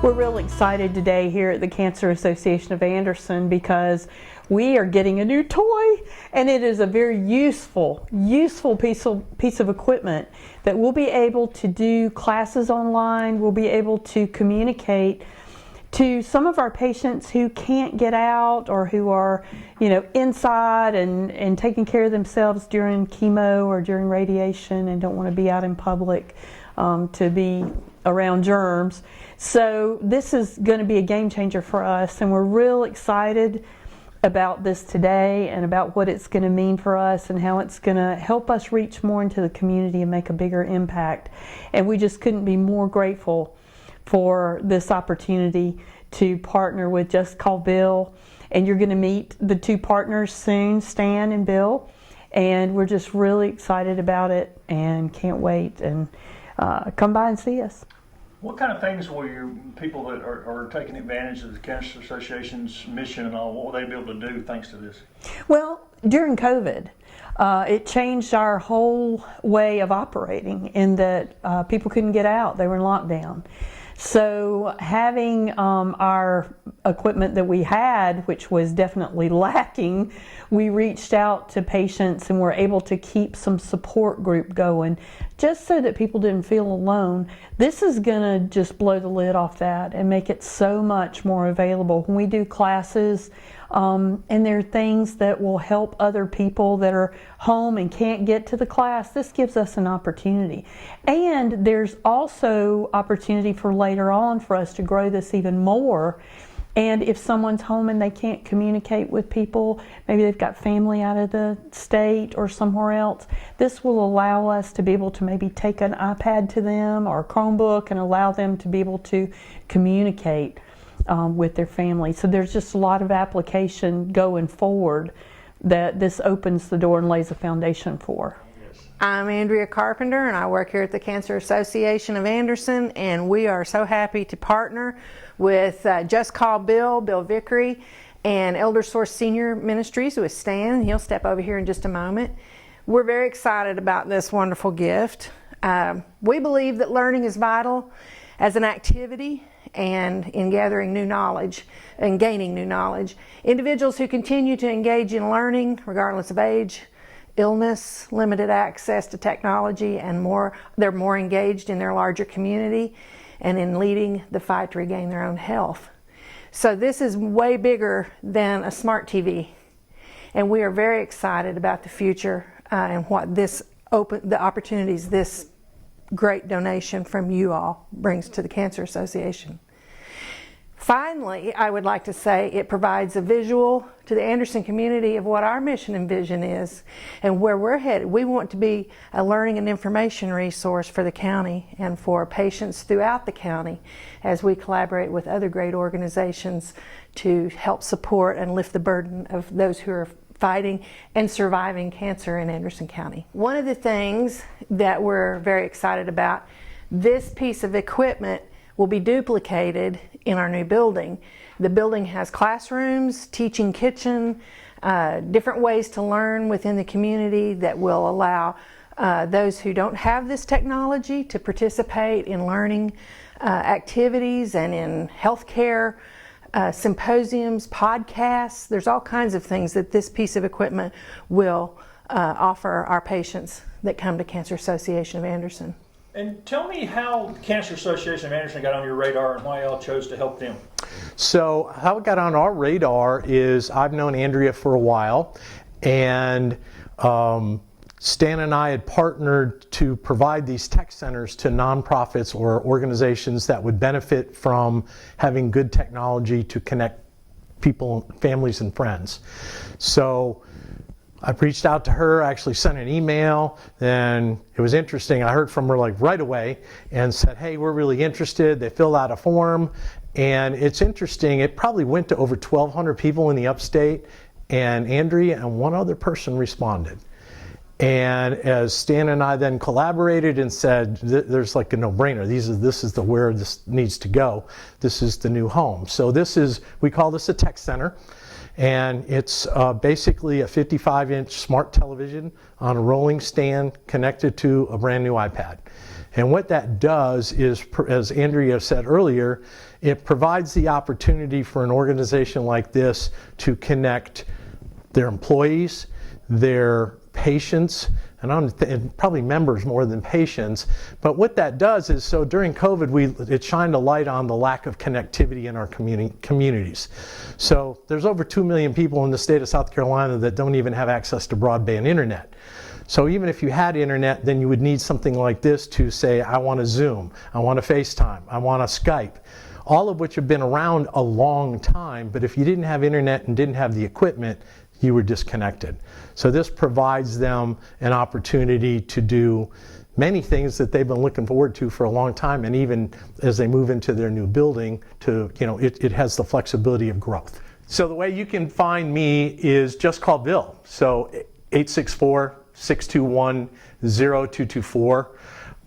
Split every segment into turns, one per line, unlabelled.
We're real excited today here at the Cancer Association of Anderson because we are getting a new toy, and it is a very useful piece of equipment that we'll be able to do classes online. We'll be able to communicate to some of our patients who can't get out or who are, inside and taking care of themselves during chemo or during radiation and don't want to be out in public to be around germs. So this is going to be a game changer for us, and we're real excited about this today and about what it's going to mean for us and how it's going to help us reach more into the community and make a bigger impact. And we just couldn't be more grateful for this opportunity to partner with Just Call Bill. And you're going to meet the two partners soon, Stan and Bill, and we're just really excited about it and can't wait. And come by and see us.
What kind of things will your people that are taking advantage of the Cancer Association's mission and all, what will they be able to do thanks to this?
Well, during COVID, it changed our whole way of operating in that people couldn't get out. They were in lockdown. So having our equipment that we had, which was definitely lacking, we reached out to patients and were able to keep some support group going just so that people didn't feel alone. This is going to just blow the lid off that and make it so much more available. When we do classes, and there are things that will help other people that are home and can't get to the class, this gives us an opportunity. And there's also opportunity for later on for us to grow this even more. And if someone's home and they can't communicate with people, maybe they've got family out of the state or somewhere else, this will allow us to be able to maybe take an iPad to them or a Chromebook and allow them to be able to communicate with their family. So there's just a lot of application going forward that this opens the door and lays a foundation for.
I'm Andrea Carpenter, and I work here at the Cancer Association of Anderson, and we are so happy to partner with Just Call Bill Vickery, and Elder Source Senior Ministries with Stan. He'll step over here in just a moment. We're very excited about this wonderful gift. We believe that learning is vital as an activity and in gathering new knowledge and gaining new knowledge. Individuals who continue to engage in learning, regardless of age, illness, limited access to technology, and more, they're more engaged in their larger community and in leading the fight to regain their own health. So this is way bigger than a smart TV, and we are very excited about the future and what the opportunities this great donation from you all brings to the Cancer Association. Finally, I would like to say it provides a visual to the Anderson community of what our mission and vision is and where we're headed. We want to be a learning and information resource for the county and for patients throughout the county as we collaborate with other great organizations to help support and lift the burden of those who are fighting and surviving cancer in Anderson County. One of the things that we're very excited about, this piece of equipment will be duplicated in our new building. The building has classrooms, teaching kitchen, different ways to learn within the community that will allow those who don't have this technology to participate in learning activities and in healthcare symposiums, podcasts. There's all kinds of things that this piece of equipment will offer our patients that come to Cancer Association of Anderson.
And tell me how the Cancer Association of Anderson got on your radar and why y'all chose to help them.
So how it got on our radar is I've known Andrea for a while, and Stan and I had partnered to provide these tech centers to nonprofits or organizations that would benefit from having good technology to connect people, families, and friends. So I reached out to her, actually sent an email, and it was interesting. I heard from her like right away and said, hey, we're really interested. They filled out a form, and it's interesting. It probably went to over 1,200 people in the upstate, and Andrea and one other person responded. And as Stan and I then collaborated and said, there's like a no-brainer. This is where this needs to go. This is the new home. So we call this a tech center. And it's basically a 55-inch smart television on a rolling stand connected to a brand new iPad. And what that does is, as Andrea said earlier, it provides the opportunity for an organization like this to connect their employees, their patients, and probably members more than patients. But what that does is, so during COVID, it shined a light on the lack of connectivity in our communities. So there's over 2 million people in the state of South Carolina that don't even have access to broadband internet. So even if you had internet, then you would need something like this to say, I want to Zoom, I want to FaceTime, I want to Skype, all of which have been around a long time, but if you didn't have internet and didn't have the equipment, you were disconnected. So this provides them an opportunity to do many things that they've been looking forward to for a long time, and even as they move into their new building, it has the flexibility of growth. So the way you can find me is just call Bill. So 864-621-0224.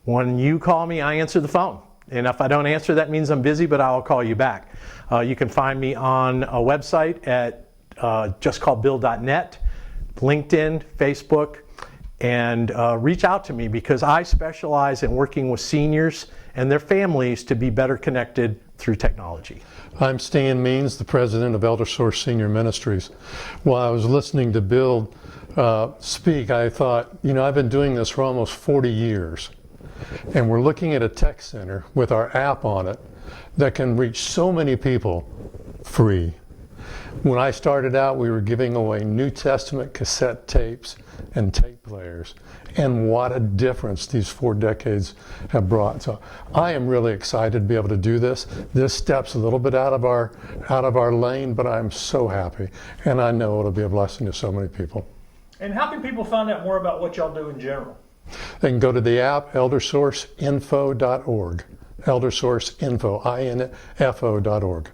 When you call me, I answer the phone. And if I don't answer, that means I'm busy, but I'll call you back. You can find me on a website at justcallbill.net, LinkedIn, Facebook, and reach out to me because I specialize in working with seniors and their families to be better connected through technology.
I'm Stan Means, the president of Elder Source Senior Ministries. While I was listening to Bill speak, I thought, I've been doing this for almost 40 years. And we're looking at a tech center with our app on it that can reach so many people free. When I started out, we were giving away New Testament cassette tapes and tape players. And what a difference these 4 decades have brought. So I am really excited to be able to do this. This steps a little bit out of our lane, but I'm so happy. And I know it'll be a blessing to so many people.
And how can people find out more about what y'all do in general?
They can go to the app, eldersourceinfo.org. Eldersourceinfo.org.